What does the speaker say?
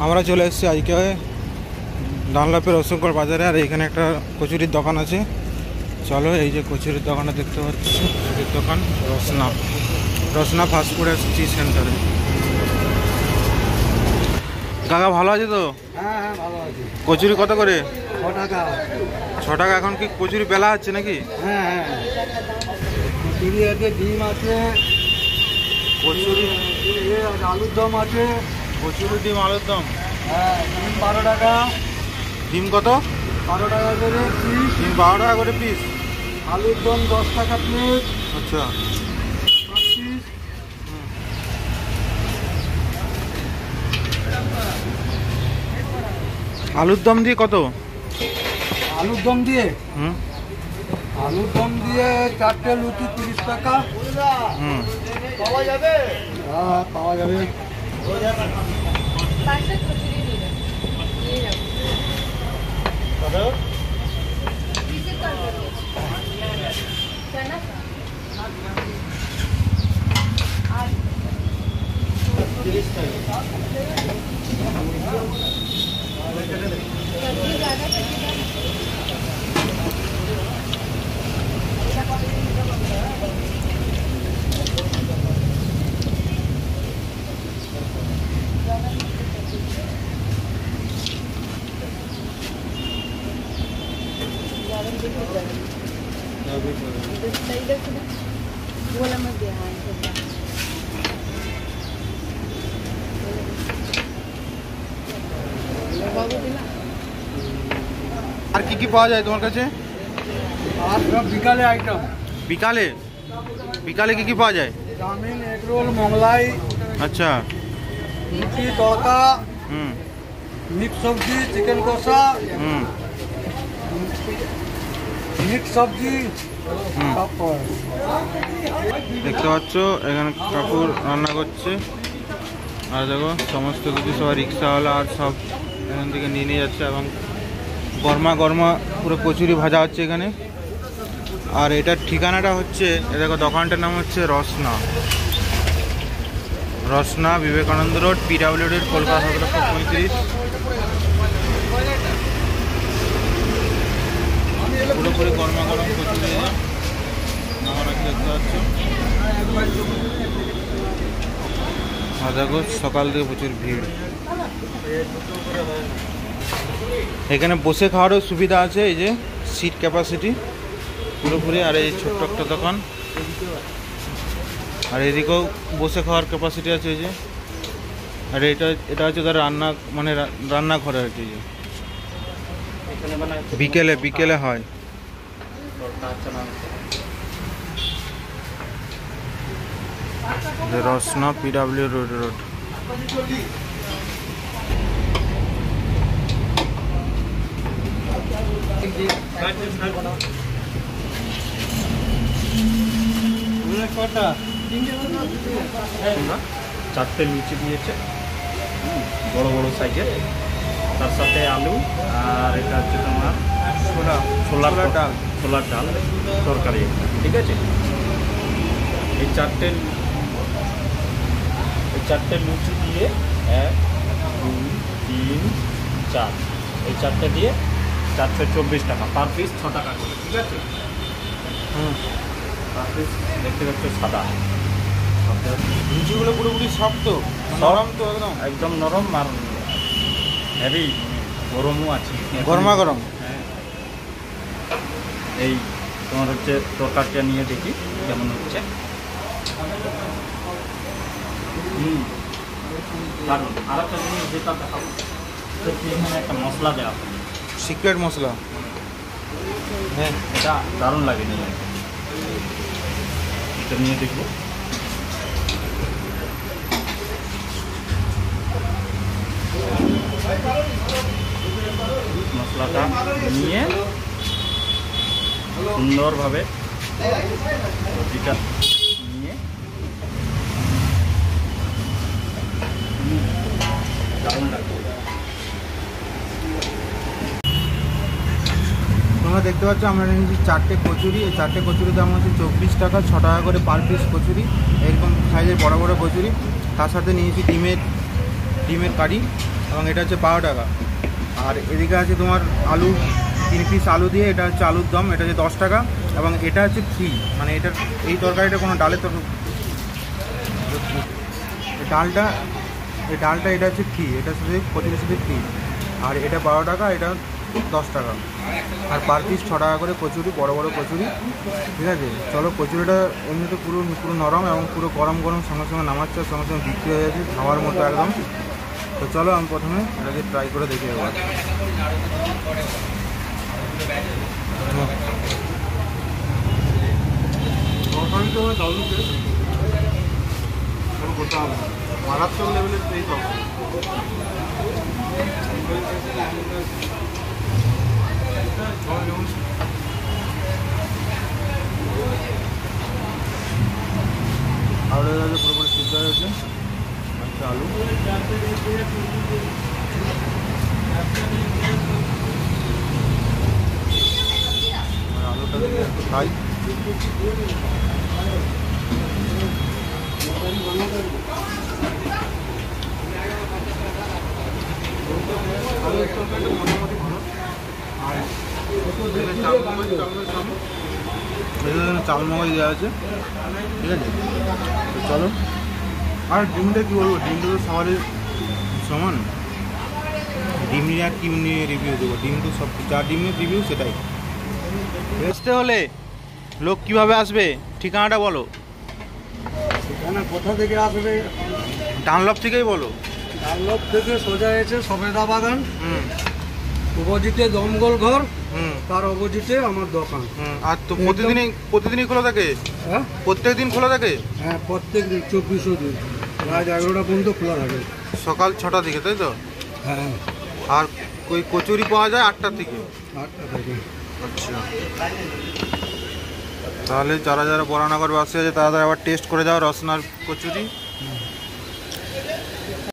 আমরা চলে এসেছি আজকে ডানলপের অশোকগড় বাজারে। আর এখানে একটা কচুরির দোকান আছে, চলো এই যে কচুরির দোকানটা দেখতে পাচ্ছি, কচুরির দোকান রসনা ফাস্টফুড টি সেন্টারে। কাকা ভালো আছে তো? হ্যাঁ ভালো আছে। কচুরি কত করে? 6 টাকা। 6 টাকা। এখন কি কচুরি বেলা হচ্ছে নাকি? হ্যাঁ কচুরি আছে, ডিম আছে, কচুরি আলুর দম আছে। কচুরি ডিম আলুর দম। হ্যাঁ ডিম 12 টাকা। ডিম কত? 12 টাকা করে পিস। ডিম 12 টাকা করে পিস। আলুর দম 10 টাকা প্লেট। আচ্ছা, আলুর দম দিয়ে কত? আলুর দম দিয়ে আলুর দম দিয়ে 4টে লুচি 30 টাকা। পাওয়া যাবে? হ্যাঁ পাওয়া যাবে। আর কি কি পাওয়া যায় তোমার কাছে? আর সব বিকালে আইটেম। বিকালে বিকালে কি কি পাওয়া যায়? Chow mein, egg roll, Mughlai. আচ্ছা, লুচি, তড়কা, মিক্স সবজি, চিকেন কষা, মিক্স সবজি সব পাওয়া যায়। দেখতে পাচ্ছ এখানে কাকুর রান্না করছে। আর দেখো সমস্ত কিছু সবাই রিক্সাওয়ালা আর সব এখান থেকে নিয়ে যাচ্ছে, এবং গরমা গরমা পুরো কচুরি ভাজা হচ্ছে এখানে। আর এটার ঠিকানাটা হচ্ছে, দেখো দোকানটার নাম হচ্ছে রসনা বিবেকানন্দ রোড, PWD কলকাতা 1735। পুরোপুরি গরমা গরম কচুরি আমরা দেখতে পাচ্ছ। আর দেখো সকাল থেকে প্রচুর ভিড়। এখানে বসে খাওয়ারও সুবিধা আছে, এই যে সিট ক্যাপাসিটি পুরোপুরি। আর এই ছোট্ট একটা দোকান, আর এদিকেও বসে খাওয়ার ক্যাপাসিটি আছে এই যে। আর এটা হচ্ছে তার রান্নাঘর আর কি, বিকেলে হয়। রসনা PW রোড। চারটে লুচি দিয়েছে, বড় বড় সাইজের, তার সাথে আলু, আর এটা হচ্ছে তোমার ছোলার ডাল তরকারি, ঠিক আছে। এই চারটে লুচি দিয়ে 1 2 3 4, এই চারটে দিয়ে 424 টাকা পার পিস, 6 টাকা করে, ঠিক আছে। পার পিস দেখতে পাচ্ছ সাদা। লুচিগুলো পুরোপুরি শক্ত, নরম তো একদম নরম, আর হেভি গরমও আছে, গরমা গরম। হ্যাঁ, এই তোমার হচ্ছে তরকারিটা নিয়ে দেখি কেমন হচ্ছে। দারুণ। আর একটা জিনিস যেটা দেখাবো, এখানে একটা মশলা দেওয়া, সিক্রেট মশলা। হ্যাঁ, এটা দারুণ লাগে নিয়ে, এটা নিয়ে দেখবো। মশলাটা নিয়ে সুন্দরভাবে এটা নিয়ে দারুণ লাগবে। তোমরা দেখতে পাচ্ছ আমরা নিয়েছি 4টে কচুরি। এই 4টে কচুরির দাম হচ্ছে 24 টাকা, 6 টাকা করে পার পিস কচুরি, এরকম সাইজের বড় বড় কচুরি। তার সাথে নিয়েছি ডিমের কারি, এবং এটা হচ্ছে 12 টাকা। আর এদিকে আছে তোমার আলু, 3 পিস আলু দিয়ে, এটা হচ্ছে আলুর দম, এটা হচ্ছে 10 টাকা। এবং এটা হচ্ছে ফ্রি, মানে এটার এই তরকারিটা কোনো ডালের তরকারি, এই ডালটা এটা হচ্ছে ফ্রি, এটা শুধু কচুরির সাথে ফ্রি। আর এটা 12 টাকা, এটা 10 টাকা। আর পার পিস 6 টাকা করে কচুরি, বড় বড় কচুরি। ঠিক আছে, চলো কচুরিটা এমনিতে পুরো নরম এবং পুরো গরম গরম সঙ্গে সঙ্গে নামাচ্ছে, সঙ্গে সঙ্গে বিক্রি হয়ে যাচ্ছে, খাওয়ার মতো একদম। তো চলো আমি প্রথমে এটাকে ট্রাই করে দেখে দেবো। মারাত্মক লেভেলের সেই তরকারি। আলু পুরোপুরি সিদ্ধ হয়ে গেছে, আলু আলুটা দিয়ে একটু খাই। চালমগজ দেওয়া আছে, ঠিক আছে। চলো, আর ডিমটা কী বলবো, ডিমটা তো সবারই সমান, ডিম নিয়ে আর ডিম নিয়ে রিভিউ দেবো, ডিম তো সব যা ডিমের রিভিউ সেটাই। আসতে হলে লোক কিভাবে আসবে, ঠিকানাটা বলো। সেখানে কোথা থেকে আসবে? ডানলপ থেকেই বলো। ডানলপ থেকে সোজা এসে সবেদা বাগান, অপোজিটে দমকল ঘর, তার অপোজিটে আমার দোকান। আর তো প্রতিদিনই খোলা থাকে? হ্যাঁ, প্রত্যেক দিন খোলা থাকে? হ্যাঁ, প্রত্যেক দিন 24 দিন রাত 11টা পর্যন্ত খোলা থাকে। সকাল 6টা থেকে, তাই তো? হ্যাঁ। আর ওই কচুরি পাওয়া যায় 8টা থেকে? 8টা থেকে। আচ্ছা, তাহলে যারা যারা বরানগর বাসে আছে তারা আবার টেস্ট করে যাও রসনার কচুরি।